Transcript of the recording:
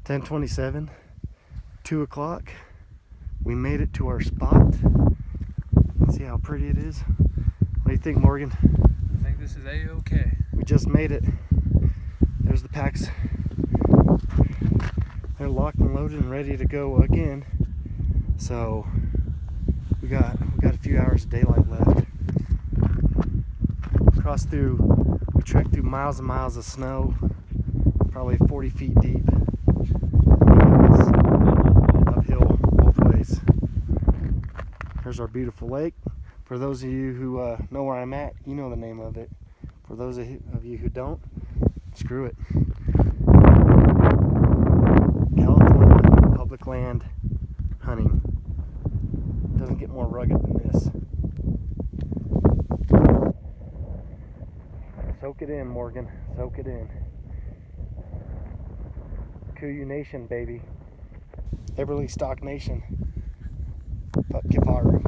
10:27, 2 o'clock. We made it to our spot. See how pretty it is? What do you think, Morgan? I think this is A-okay. We just made it. There's the packs. They're locked and loaded and ready to go again. So we got a few hours of daylight left. We trekked through miles and miles of snow, probably 40 feet deep. Uphill both ways. There's our beautiful lake. For those of you who know where I'm at, you know the name of it. For those of you who don't, screw it. California public land hunting. Doesn't get more rugged than this. Soak it in, Morgan. Soak it in. Kuyu Nation, baby. Everly Stock Nation. Fuck Kipar.